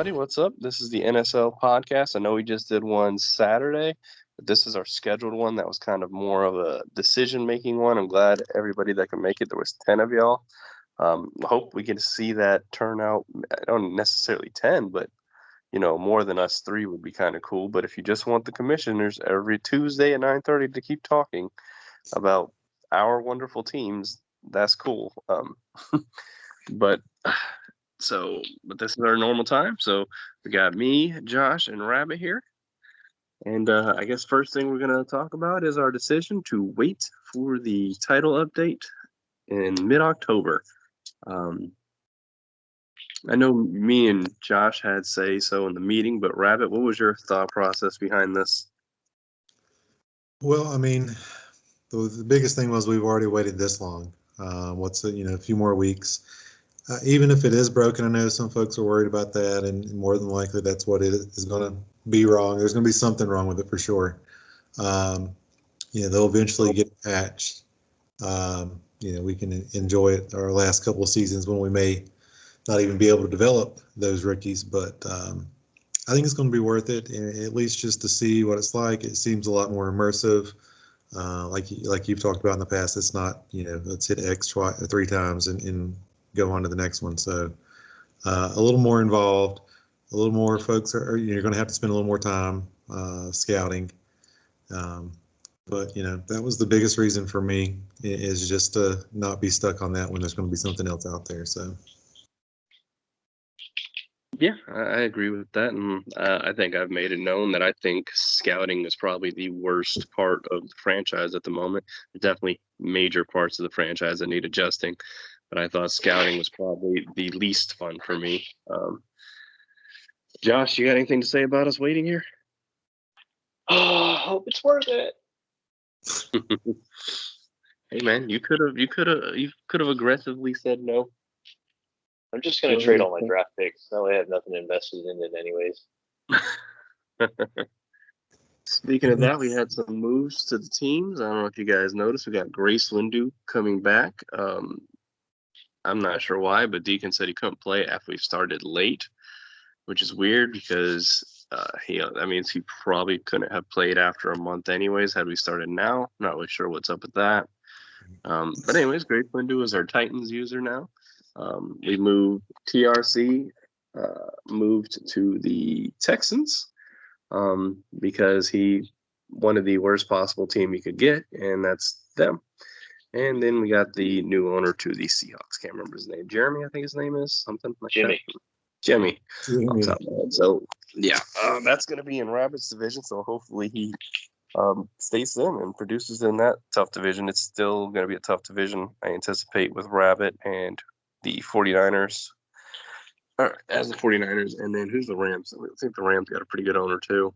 everybody. What's up? This is the NSL podcast. I know we just did one Saturday, but this is our scheduled one. That was kind of more of a decision-making one. I'm glad everybody that can make it. There was 10 of y'all. Hope we can see that turnout. I don't necessarily 10, but more than us three would be kind of cool. But if you just want the commissioners every Tuesday at 9:30 to keep talking about our wonderful teams, that's cool. But this is our normal time. So we got me, Josh, and Rabbit here. And I guess first thing we're going to talk about is our decision to wait for the title update in mid-October. I know me and Josh had say so in the meeting, but Rabbit, what was your thought process behind this? Well, I mean, the biggest thing was we've already waited this long. A few more weeks. Even if it is broken, I know some folks are worried about that, and more than likely that's what it is going to be wrong. There's going to be something wrong with it for sure. They'll eventually get patched. We can enjoy it our last couple of seasons when we may not even be able to develop those rookies, but I think it's going to be worth it, at least just to see what it's like. It seems a lot more immersive. Like you've talked about in the past, it's not, let's hit X three times and go on to the next one. So a little more involved, a little more folks you're going to have to spend a little more time scouting. But that was the biggest reason for me, is just to not be stuck on that when there's going to be something else out there. So. Yeah, I agree with that, and I think I've made it known that I think scouting is probably the worst part of the franchise at the moment. There's definitely major parts of the franchise that need adjusting, but I thought scouting was probably the least fun for me. Josh, you got anything to say about us waiting here? Oh, I hope it's worth it. Hey man, you could have aggressively said no. I'm just going to trade all my draft picks. That way I have nothing invested in it anyways. Speaking of that, we had some moves to the teams. I don't know if you guys noticed. We got Grace Windu coming back. I'm not sure why, but Deacon said he couldn't play after we started late, which is weird because that means he probably couldn't have played after a month anyways had we started now. Not really sure what's up with that. But anyways, Grace Windu is our Titans user now. We moved TRC, moved to the Texans because he wanted the worst possible team he could get, and that's them. And then we got the new owner to the Seahawks. Can't remember his name. Jeremy, I think his name is something like Jimmy. that. Jimmy. So yeah, that's going to be in Rabbit's division. So hopefully he stays in and produces in that tough division. It's still going to be a tough division, I anticipate, with Rabbit and the 49ers. As the 49ers, and then who's the Rams? I think the Rams got a pretty good owner too.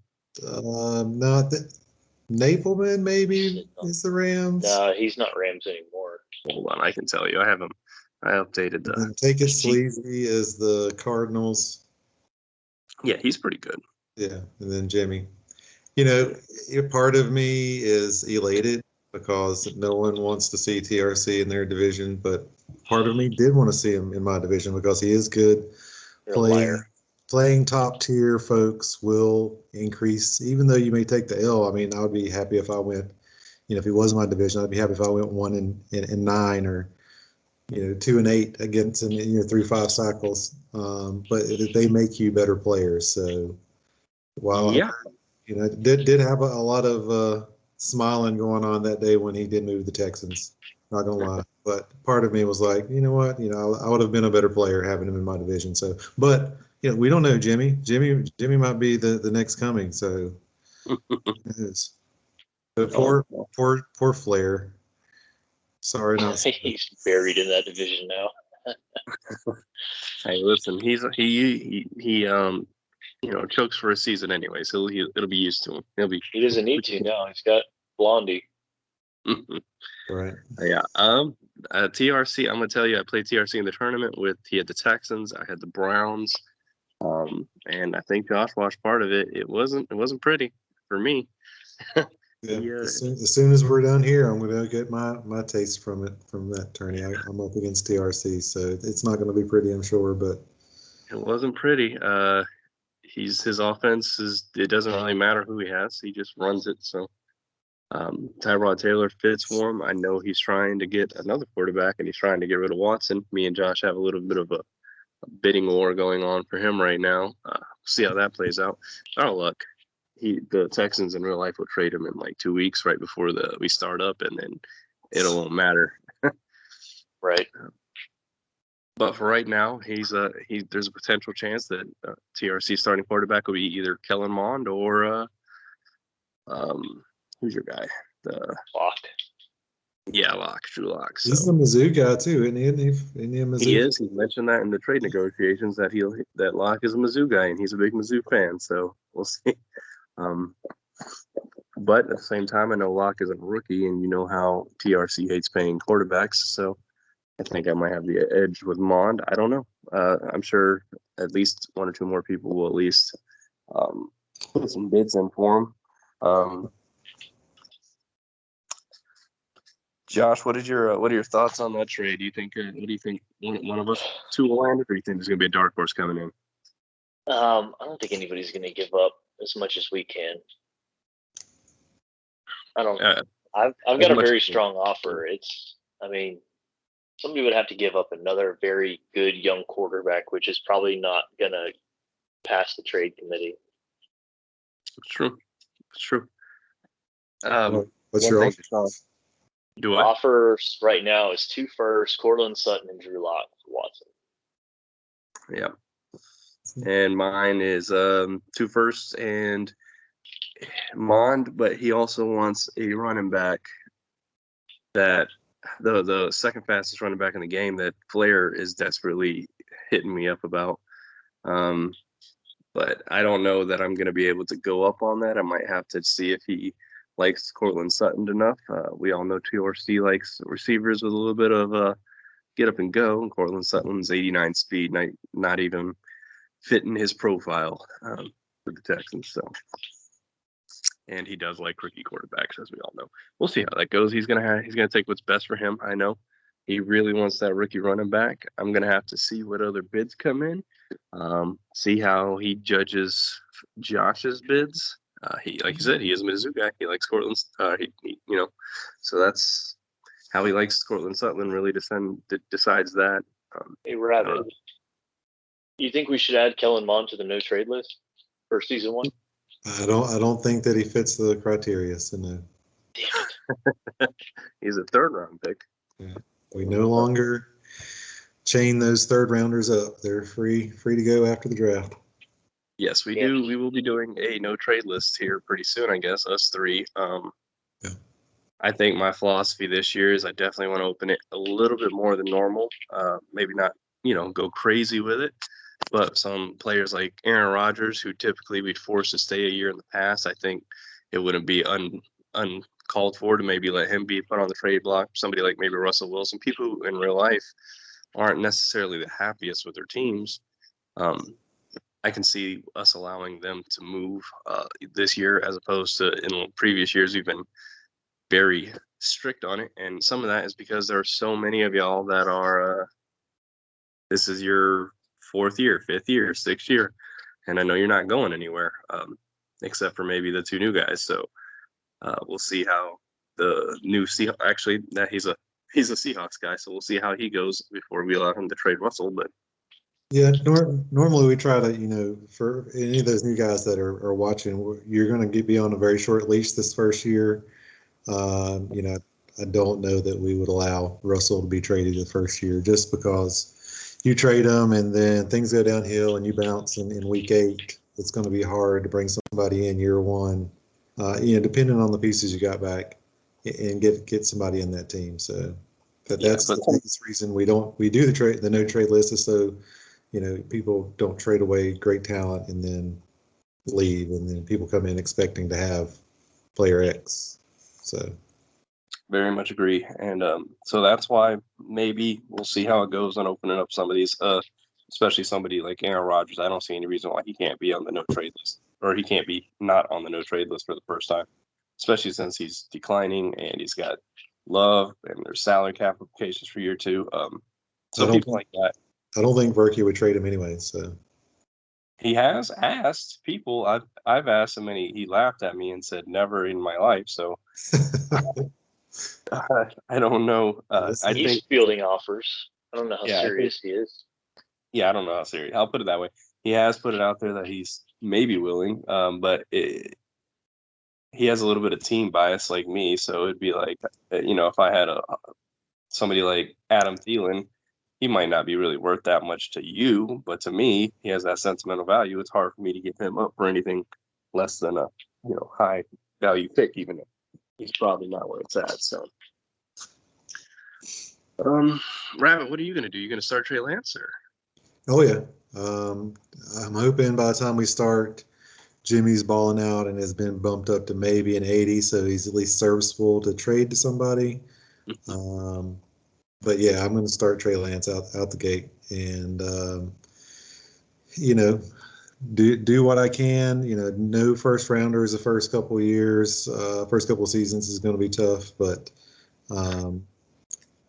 Napleman maybe is the Rams. No, he's not Rams anymore. Hold on, I can tell you. I have him. I updated the. And Take It Sleazy is the Cardinals. Yeah, he's pretty good. Yeah, and then Jimmy. Part of me is elated because no one wants to see TRC in their division, but part of me did want to see him in my division because he is good. Playing top tier folks will increase, even though you may take the L. I mean, I would be happy if I went, if he was in my division, I'd be happy if I went 1-9 or 2-8 against him in 3-5 cycles. But they make you better players. So while did have a lot of smiling going on that day when he did move the Texans. Not gonna lie, but part of me was like, you know what, I would have been a better player having him in my division. So, but we don't know Jimmy. Jimmy might be the next coming. So, it is. But poor Flair. Sorry, not. He's buried in that division now. Hey, listen, he chokes for a season anyway, so it'll be used to him. He doesn't need to now. He's got Blondie. Right. Yeah. TRC. I'm gonna tell you, I played TRC in the tournament he had the Texans, I had the Browns, and I think Josh watched part of it. It wasn't pretty for me. Yeah. As soon as we're done here, I'm gonna get my taste from that tourney. I'm up against TRC, so it's not gonna be pretty, I'm sure, but it wasn't pretty. his offense is, it doesn't really matter who he has. He just runs it. So Tyrod Taylor fits for him. I know he's trying to get another quarterback, and he's trying to get rid of Watson. Me and Josh have a little bit of a bidding war going on for him right now. See how that plays out. Our luck. The Texans in real life will trade him in like 2 weeks right before we start up, and then it won't matter. Right. But for right now, there's a potential chance that TRC starting quarterback will be either Kellen Mond or who's your guy? Lock. Yeah, Locke, Drew Locke. So. He's the Mizzou guy too, isn't he? Isn't he a Mizzou? He is. He mentioned that in the trade negotiations that Locke is a Mizzou guy and he's a big Mizzou fan. So we'll see. But at the same time, I know Locke isn't a rookie, and you know how TRC hates paying quarterbacks. So I think I might have the edge with Mond. I don't know. I'm sure at least one or two more people will at least put some bids in for him. Josh, what are your thoughts on that trade? Do you think what do you think one of us two will land it, or do you think there's going to be a dark horse coming in? I don't think anybody's going to give up as much as we can. I don't. I've got a very strong offer. Somebody would have to give up another very good young quarterback, which is probably not going to pass the trade committee. It's true. It's true. What's your offer? Do I? Offers right now is 2 firsts, Cortland Sutton and Drew Lock for Watson. Yeah. And mine is 2 firsts and Mond, but he also wants a running back that the second fastest running back in the game that Flair is desperately hitting me up about. But I don't know that I'm going to be able to go up on that. I might have to see if he likes Cortland Sutton enough. We all know TRC likes receivers with a little bit of get up and go. And Cortland Sutton's 89 speed, not even fitting his profile for the Texans. So, and he does like rookie quarterbacks, as we all know. We'll see how that goes. He's gonna take what's best for him. I know he really wants that rookie running back. I'm gonna have to see what other bids come in. See how he judges Josh's bids. He, like you said, he is a Mizzou guy. He likes Cortland. So that's how he likes Cortland Sutton. Really decides that. Hey, Rabbit, you think we should add Kellen Mond to the no trade list for season 1? I don't think that he fits the criteria. So no. Damn it. He's a 3rd round pick. Yeah. We no longer chain those 3rd rounders up. They're free to go after the draft. Yes, we do. We will be doing a no trade list here pretty soon, I guess, us 3. Yeah. I think my philosophy this year is I definitely want to open it a little bit more than normal. Maybe not, go crazy with it. But some players like Aaron Rodgers, who typically be forced to stay a year in the past, I think it wouldn't be uncalled for to maybe let him be put on the trade block. Somebody like maybe Russell Wilson, people who in real life aren't necessarily the happiest with their teams. I can see us allowing them to move this year as opposed to in previous years. We've been very strict on it. And some of that is because there are so many of y'all that are, this is your 4th year, 5th year, 6th year. And I know you're not going anywhere except for maybe the 2 new guys. So we'll see how the new Seahawks, actually, that he's a Seahawks guy. So we'll see how he goes before we allow him to trade Russell. But yeah, normally we try to, for any of those new guys that are watching, you're going to be on a very short leash this first year. I don't know that we would allow Russell to be traded the first year just because you trade him and then things go downhill and you bounce in week 8. It's going to be hard to bring somebody in year 1, depending on the pieces you got back and get somebody in that team. So that's the biggest reason we do the no trade list is so, people don't trade away great talent and then leave, and then people come in expecting to have player X. So very much agree. And so that's why maybe we'll see how it goes on opening up some of these, especially somebody like Aaron Rodgers. I don't see any reason why he can't be on the no trade list, or he can't be not on the no trade list for the first time, especially since he's declining and he's got Love and there's salary cap implications for year 2. So people like that. I don't think Berkey would trade him anyway. So He has asked people. I've asked him, and he laughed at me and said, "Never in my life." So I don't know. I He's think, fielding offers. I don't know how yeah, I think, serious he is. yeah, I don't know how serious. I'll put it that way. He has put it out there that he's maybe willing, but he has a little bit of team bias like me. So it'd be like, if I had somebody like Adam Thielen, he might not be really worth that much to you, but to me, he has that sentimental value. It's hard for me to give him up for anything less than a high value pick, even if he's probably not where it's at. So, Rabbit, what are you gonna do? You gonna start Trey Lance or? Oh yeah. I'm hoping by the time we start, Jimmy's balling out and has been bumped up to maybe an 80, so he's at least serviceable to trade to somebody. But yeah, I'm going to start Trey Lance out the gate, and you know, do what I can. No first rounders the first couple of years, first couple of seasons is going to be tough, but um,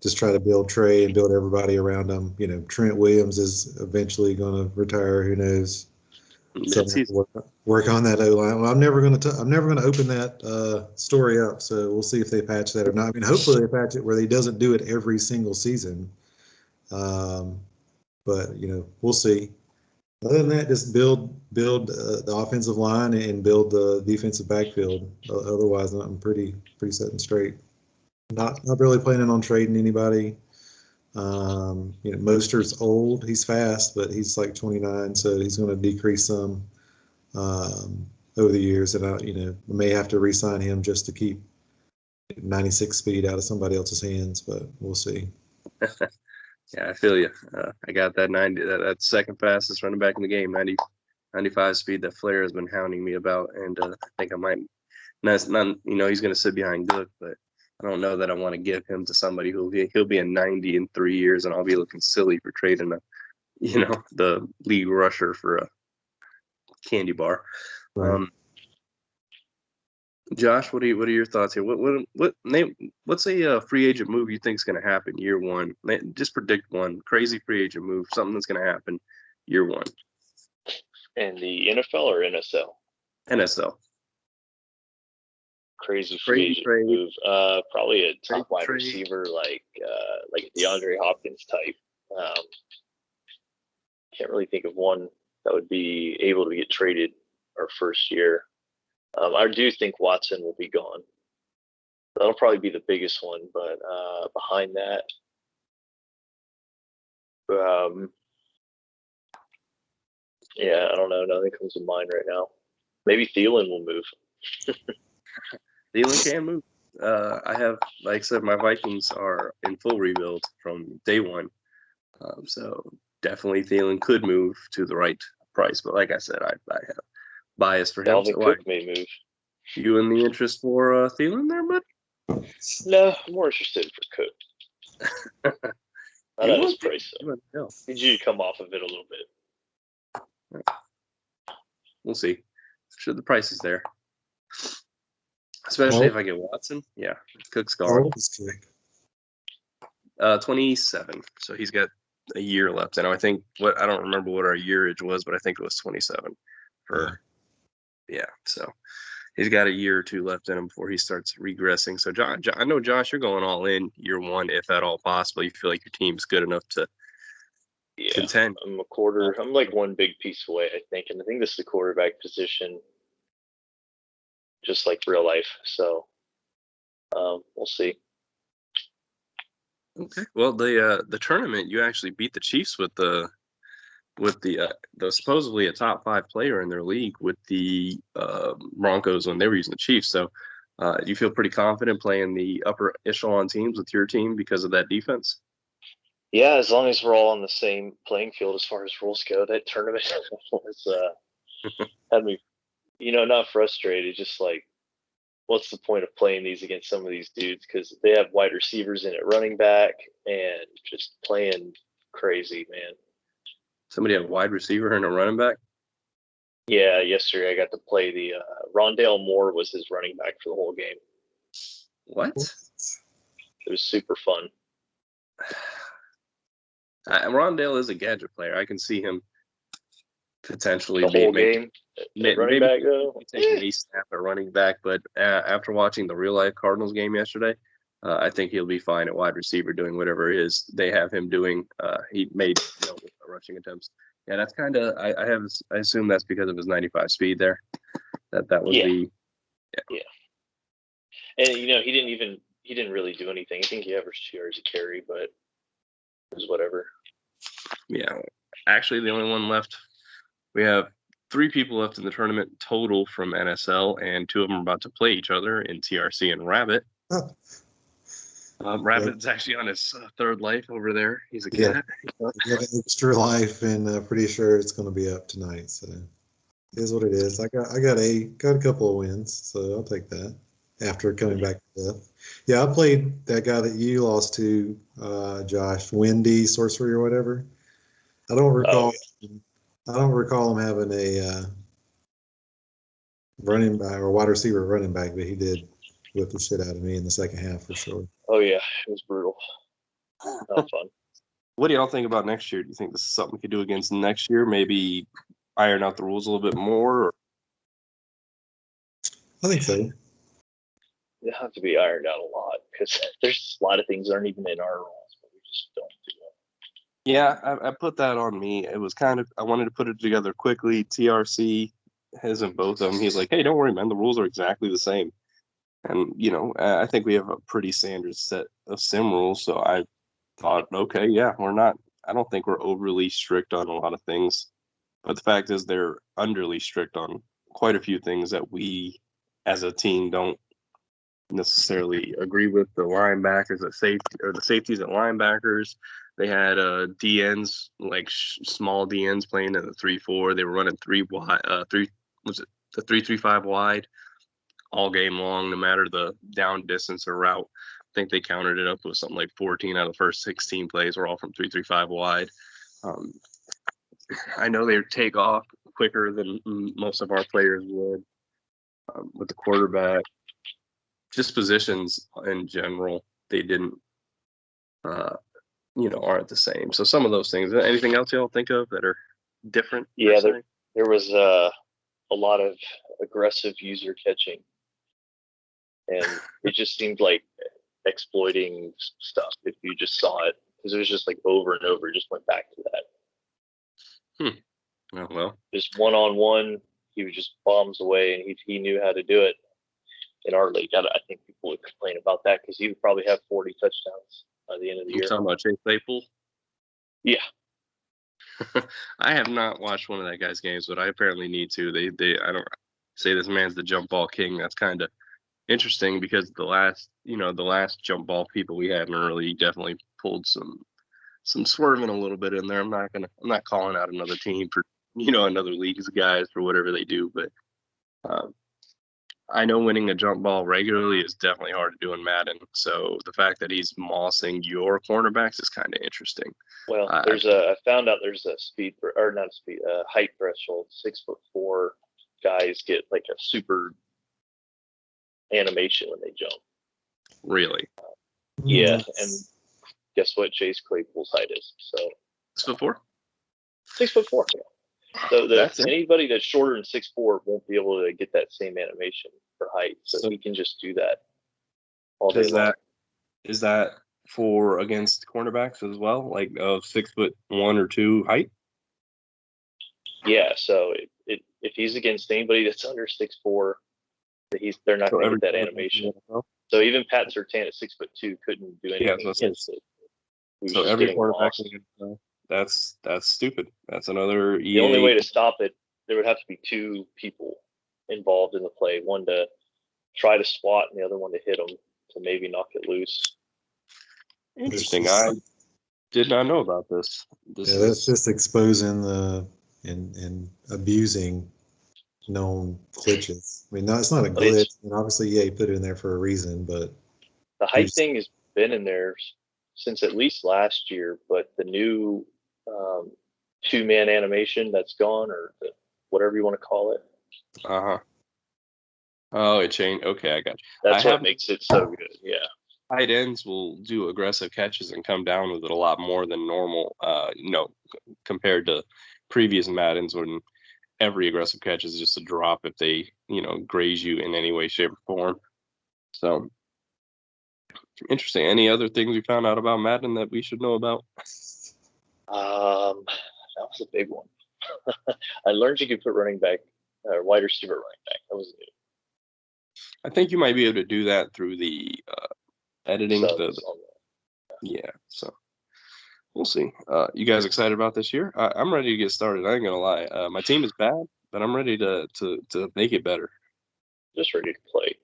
just try to build Trey and build everybody around him. Trent Williams is eventually going to retire. Who knows? So I'm gonna Midseason. work on that O line. Well, I'm never going to open that story up. So we'll see if they patch that or not. I mean, hopefully they patch it where he doesn't do it every single season. Um, but we'll see. Other than that, just build the offensive line and build the defensive backfield. Otherwise, I'm pretty set and straight. Not really planning on trading anybody. Mostert's old. He's fast, but he's like 29, so he's going to decrease some over the years. And I may have to re-sign him just to keep 96 speed out of somebody else's hands, but we'll see. Yeah, I feel you. I got that 90, that second fastest running back in the game, 95 speed that Flair has been hounding me about, and I think I might. Not, he's going to sit behind Good, but I don't know that I want to give him to somebody he'll be a 90 in 3 years, and I'll be looking silly for trading the league rusher for a candy bar. Right. Josh, what are your thoughts here? What's a free agent move you think is going to happen year one? Just predict one crazy free agent move, something that's going to happen year one. And the NFL or NSL? NSL. Crazy free agent trade. move. Probably a top wide trade. receiver like DeAndre Hopkins type. Can't really think of one that would be able to get traded our first year. I do think Watson will be gone. That'll probably be the biggest one, but behind that, yeah, I don't know. Nothing comes to mind right now. Maybe Thielen will move. Thielen can move. I have, like I said, my Vikings are in full rebuild from day one. So definitely Thielen could move to the right price. But like I said, I have bias for him. Dalvin So Cook may move. You in the interest for Thielen there, buddy? No, I'm more interested for Cook. Not at his price, though. Need you to come off of it a little bit. We'll see. Sure, the price is there. Especially if I get Watson. Yeah, Cook's gone. How old is Cook? 27. So he's got a year left. And I think I don't remember what our yearage was, but I think it was 27 yeah. So he's got a year or two left in him before he starts regressing. So John, I know Josh, you're going all in year one, if at all possible. You feel like your team's good enough to contend. I'm I'm like one big piece away, I think. And I think this is the quarterback position, just like real life. So we'll see. Okay. Well, the tournament, you actually beat the Chiefs with the supposedly a top 5 player in their league with the Broncos when they were using the Chiefs. So do you feel pretty confident playing the upper echelon teams with your team because of that defense? Yeah, as long as we're all on the same playing field as far as rules go, that tournament was had me, not frustrated. Just like, what's the point of playing these against some of these dudes? Because they have wide receivers in at running back and just playing crazy, man. Somebody had a wide receiver and a running back? Yeah, yesterday I got to play the Rondale Moore was his running back for the whole game. What? It was super fun. Rondale is a gadget player. I can see him potentially The whole maybe, game at running back, though. taking a snap at running back, but after watching the real life Cardinals game yesterday, I think he'll be fine at wide receiver doing whatever it is they have him doing. He made no rushing attempts. Yeah, that's kind of I assume that's because of his 95 speed there. That was yeah. And he didn't really do anything. I think he averaged 2 yards a carry, but it was whatever. Yeah, actually the only one left. We have 3 people left in the tournament total from NSL, and 2 of them are about to play each other in TRC and Rabbit. Oh. Rabbit's actually on his 3rd life over there. He's a Yeah. cat. I got an extra life, and pretty sure it's going to be up tonight. So it is what it is. I got a couple of wins, so I'll take that after coming back to death. Yeah, I played that guy that you lost to, Josh, Wendy Sorcery or whatever. I don't recall. I don't recall him having a running back or wide receiver running back, but he did whip the shit out of me in the second half for sure. Oh yeah, it was brutal. Not fun. What do y'all think about next year? Do you think this is something we could do against next year? Maybe iron out the rules a little bit more? Or? I think so. They have to be ironed out a lot because there's a lot of things that aren't even in our rules, but we just don't do it. Yeah, I put that on me. It was kind of I wanted to put it together quickly. TRC has in both of them. He's like, hey, don't worry, man. The rules are exactly the same. And, I think we have a pretty standard set of sim rules. So I thought, okay, yeah, I don't think we're overly strict on a lot of things. But the fact is they're underly strict on quite a few things that we as a team don't necessarily agree with. The linebackers at safety or the safeties at linebackers. They had DNs, like small DNs playing in the 3-4. They were running 3 wide, the 3-3-5 wide all game long, no matter the down distance or route. I think they counted it up with something like 14 out of the first 16 plays were all from 3-3-5 wide. I know they take off quicker than most of our players would with the quarterback. Just positions in general, they didn't, aren't the same. So some of those things. Anything else y'all think of that are different? Yeah, there was a lot of aggressive user catching. And it just seemed like exploiting stuff if you just saw it, because it was just like over and over. It just went back to that. Oh, well, just one-on-one, he was just bombs away, and he knew how to do it. In our league, I think people would complain about that because he would probably have 40 touchdowns by the end of the year. You're talking about Chase Claypool? Yeah. I have not watched one of that guy's games, but I apparently need to. I don't say this man's the jump ball king. That's kind of interesting because the last jump ball people we had in early definitely pulled some swerving a little bit in there. I'm not calling out another team for another league's guys for whatever they do, but I know winning a jump ball regularly is definitely hard to do in Madden. So the fact that he's mossing your cornerbacks is kind of interesting. Well, I found out there's a height threshold. 6'4" guys get like a super animation when they jump. Really? Yeah, and guess what Chase Claypool's height is? So 6'4"? 6'4". Yeah. So anybody that's shorter than 6'4" won't be able to get that same animation for height. So he can just do that all day long. Is that for against cornerbacks as well, like 6'1" or 2" height? Yeah. So if he's against anybody that's under 6'4", they're not going to get that animation. So even Pat Surtain at 6'2" couldn't do anything against it. So every quarterback, that's stupid. That's another EA. The only way to stop it, there would have to be 2 people involved in the play. One to try to swat, and the other one to hit them to maybe knock it loose. Interesting. I did not know about this. That's just exposing and abusing known glitches. I mean, no, it's not a glitch. And obviously, he put it in there for a reason, but the height thing has been in there since at least last year. But the new 2-man animation that's gone, or whatever you want to call it. Oh, it changed. Okay, I got you. That's what makes it so good. Yeah. Tight ends will do aggressive catches and come down with it a lot more than normal. Compared to previous Maddens when every aggressive catch is just a drop if they, graze you in any way, shape, or form. So interesting. Any other things you found out about Madden that we should know about? That was a big one. I learned you could put running back or wide receiver running back. That was new. I think you might be able to do that through the editing. Subs on Yeah, so we'll see. You guys excited about this year? I'm ready to get started. I ain't gonna lie. My team is bad, but I'm ready to make it better. just ready to play.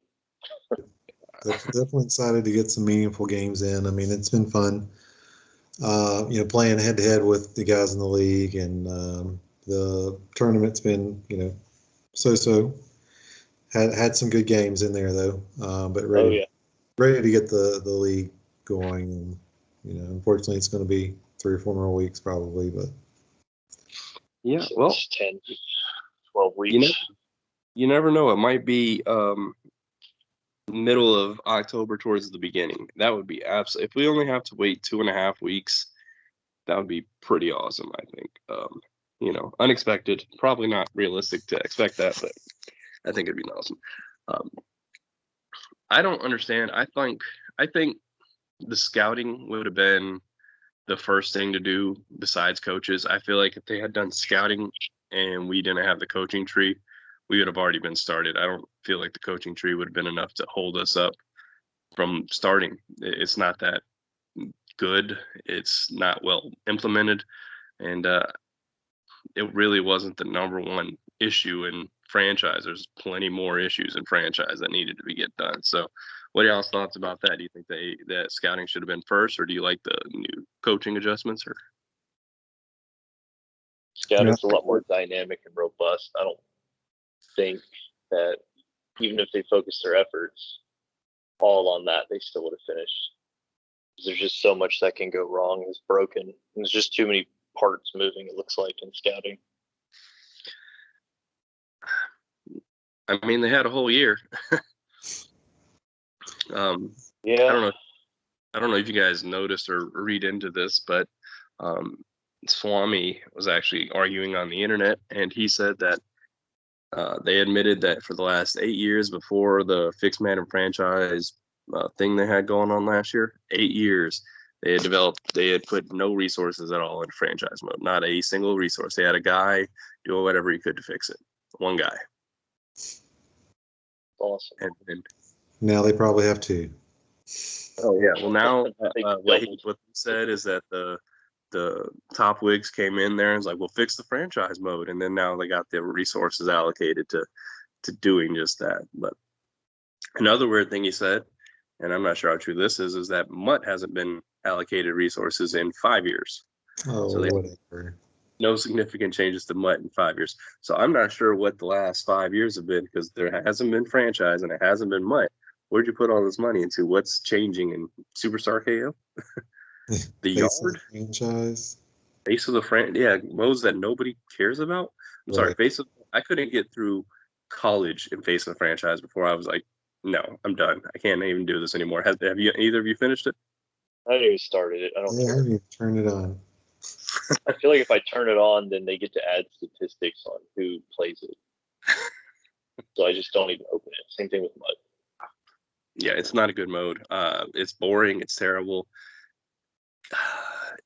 Definitely excited to get some meaningful games in. I mean, it's been fun. Playing head to head with the guys in the league, and the tournament's been, so. Had some good games in there though, but ready to get the league going. And unfortunately, it's going to be 3 or 4 more weeks probably. But yeah, so well, 10, 12 weeks. You never know. It might be middle of October towards the beginning. That would be absolutely. If we only have to wait 2.5 weeks, that would be pretty awesome. I think. Unexpected. Probably not realistic to expect that, but I think it'd be awesome. I don't understand. I think the scouting would have been the first thing to do besides coaches. I feel like if they had done scouting and we didn't have the coaching tree, we would have already been started. I don't feel like the coaching tree would have been enough to hold us up from starting. It's not that good. It's not well implemented, and it really wasn't the number one issue in franchise. There's plenty more issues in franchise that needed to be get done. So what are y'all's thoughts about that? Do you think that scouting should have been first, or do you like the new coaching adjustments? Or Scouting's a lot more dynamic and robust. I don't think that even if they focused their efforts all on that, they still would have finished. There's just so much that can go wrong. It's broken. There's just too many parts moving, it looks like, in scouting. I mean, they had a whole year. Yeah. I don't know if you guys noticed or read into this, but Swami was actually arguing on the internet, and he said that they admitted that for the last 8 years before the fixed Madden franchise thing they had going on last year, 8 years, they had put no resources at all in franchise mode, not a single resource. They had a guy doing whatever he could to fix it. One guy. Awesome. And now they probably have 2. Oh yeah. Well, now what he said is that the top wigs came in there and was like, "We'll fix the franchise mode," and then now they got the resources allocated to doing just that. But another weird thing he said, and I'm not sure how true this is that Mutt hasn't been allocated resources in 5 years. Oh, so whatever. No significant changes to Mutt in 5 years. So I'm not sure what the last 5 years have been because there hasn't been franchise and it hasn't been Mutt. Where'd you put all this money into? What's changing in Superstar KO? The yard franchise. Face of the modes that nobody cares about. I'm sorry, I couldn't get through college in Face of the franchise before I was like, no, I'm done. I can't even do this anymore. Have you either of you finished it? I haven't even started it. I don't care. I haven't even turned it on. I feel like if I turn it on, then they get to add statistics on who plays it. So I just don't even open it. Same thing with Mud. Yeah, it's not a good mode. It's boring. It's terrible.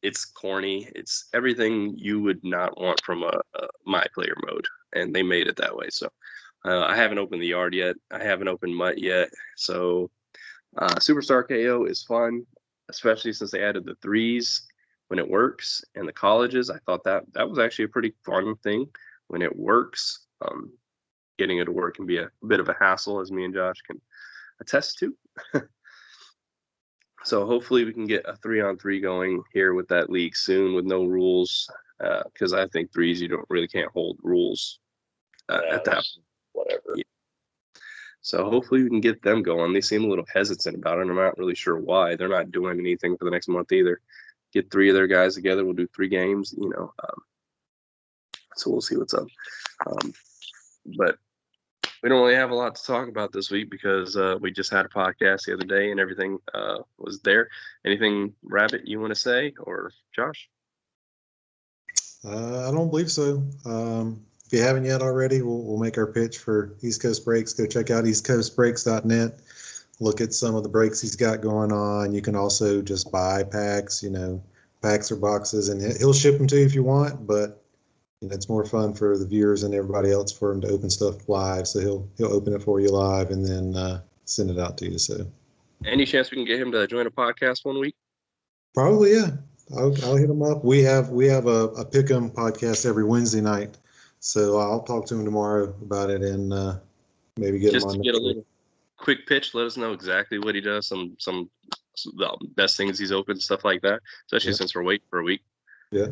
It's corny. It's everything you would not want from a my player mode, and they made it that way. So I haven't opened the yard yet. I haven't opened Mutt yet. So Superstar KO is fun, especially since they added the threes when it works, and the colleges. I thought that was actually a pretty fun thing when it works. Getting it to work can be a bit of a hassle, as me and Josh can attest to. So hopefully we can get a 3-on-3 going here with that league soon with no rules, because I think threes you can't hold rules at that. Whatever. Yeah. So hopefully we can get them going. They seem a little hesitant about it. I'm not really sure why. They're not doing anything for the next month either. Get 3 of their guys together. We'll do 3 games. So we'll see what's up. But we don't really have a lot to talk about this week because we just had a podcast the other day and everything was there. Anything, Rabbit, you want to say, or Josh? I don't believe so. If you haven't yet already, we'll make our pitch for East Coast Breaks. Go check out eastcoastbreaks.net. Look at some of the breaks he's got going on. You can also just buy packs, packs or boxes, and he'll ship them to you if you want. But it's more fun for the viewers and everybody else for him to open stuff live. So he'll open it for you live and then send it out to you. So, any chance we can get him to join a podcast one week? Probably, yeah. I'll hit him up. We have a Pick'em podcast every Wednesday night, so I'll talk to him tomorrow about it and maybe get him Just on. to get a little quick pitch, let us know exactly what he does, some the best things he's opened, stuff like that. Especially since we're waiting for a week. Yeah.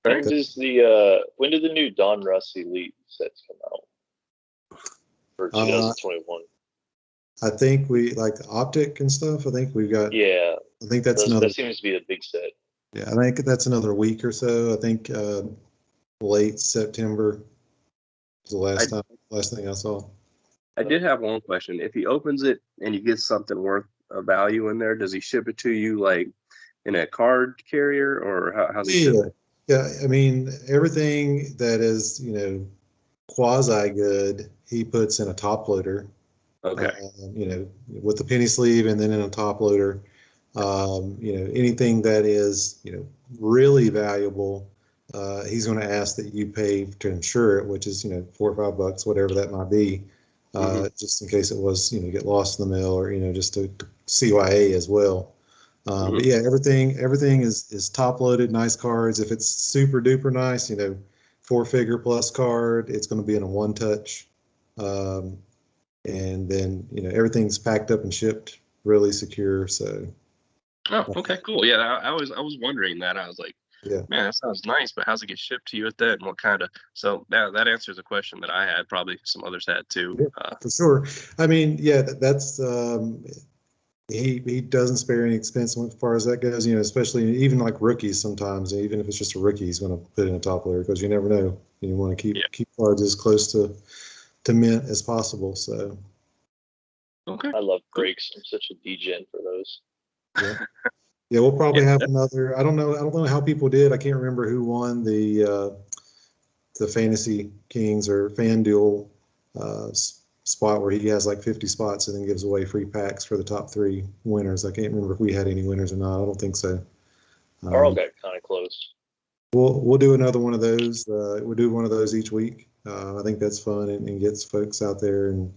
When do the new Don Russ Elite sets come out for 2021? I think we like the optic and stuff. I think we've got. Yeah. I think that seems to be a big set. Yeah, I think that's another week or so. I think late September was the last thing I saw. I did have one question. If he opens it and he gets something worth a value in there, does he ship it to you like in a card carrier, or how's he ship it? Yeah, I mean everything that is quasi good, he puts in a top loader. Okay. With the penny sleeve and then in a top loader. Anything that is really valuable, he's going to ask that you pay to insure it, which is $4 or $5, whatever that might be, just in case it was get lost in the mail or just to CYA as well. But yeah, everything is top loaded, nice cards. If it's super duper nice, 4-figure plus card, it's going to be in a one touch, and then everything's packed up and shipped really secure. So. Oh, okay, cool. Yeah, I was wondering that. I was like, man, that sounds nice, but how's it get shipped to you at that, and what kind of? So that answers a question that I had. Probably some others had too. Yeah, for sure. I mean, yeah, that's he doesn't spare any expense as far as that goes. Especially even like rookies sometimes, even if it's just a rookie, he's going to put in a top layer because you never know. You want to keep cards as close to mint as possible. So. Okay. I love breaks. I'm such a degen for those. Yeah, we'll probably have another. I don't know how people did. I can't remember who won the Fantasy Kings or FanDuel spot where he has like 50 spots and then gives away free packs for the top 3 winners. I can't remember if we had any winners or not. I don't think so. Carl got kind of close. We'll do another one of those. We'll do one of those each week. I think that's fun and gets folks out there. And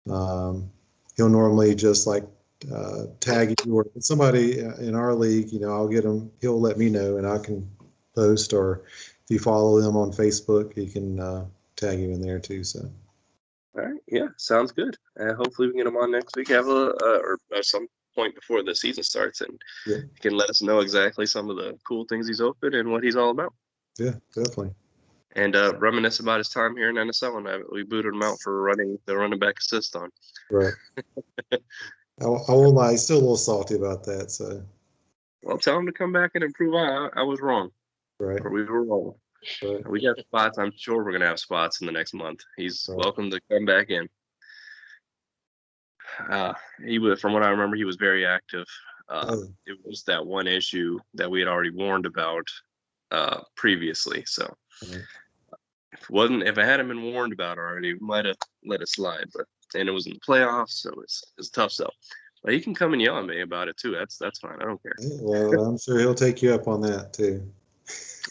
he'll normally just like tag you or somebody in our league. I'll get him. He'll let me know and I can post, or if you follow them on Facebook, he can tag you in there too. So. All right. Yeah, sounds good. Hopefully we can get him on next week. Have or at some point before the season starts, and he can let us know exactly some of the cool things he's opened and what he's all about. Yeah, definitely. And reminisce about his time here in NSL, and we booted him out for running the running back assist on. Right. I won't lie. He's still a little salty about that. So. Well, tell him to come back and improve. I was wrong. Right. Or we were wrong. Right. We got spots. I'm sure we're gonna have spots in the next month. He's welcome to come back in. He was, from what I remember, he was very active. It was that one issue that we had already warned about previously. So if it hadn't been warned about already, we might have let it slide. And it was in the playoffs, so it's tough. So, but he can come and yell at me about it too. That's fine. I don't care. Well, I'm sure he'll take you up on that too.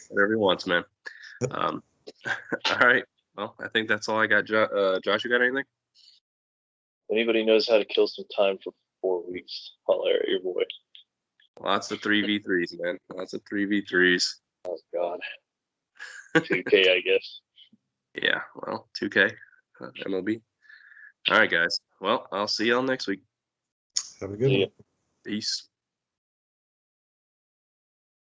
Whatever he wants, man. All right. Well, I think that's all I got. Josh, you got anything? Anybody knows how to kill some time for 4 weeks? Holler at your boy. Lots of 3v3s, man. Lots of 3v3s. Oh, God. 2K, I guess. Yeah, well, 2K, MLB. All right, guys. Well, I'll see y'all next week. Have a good one. Peace.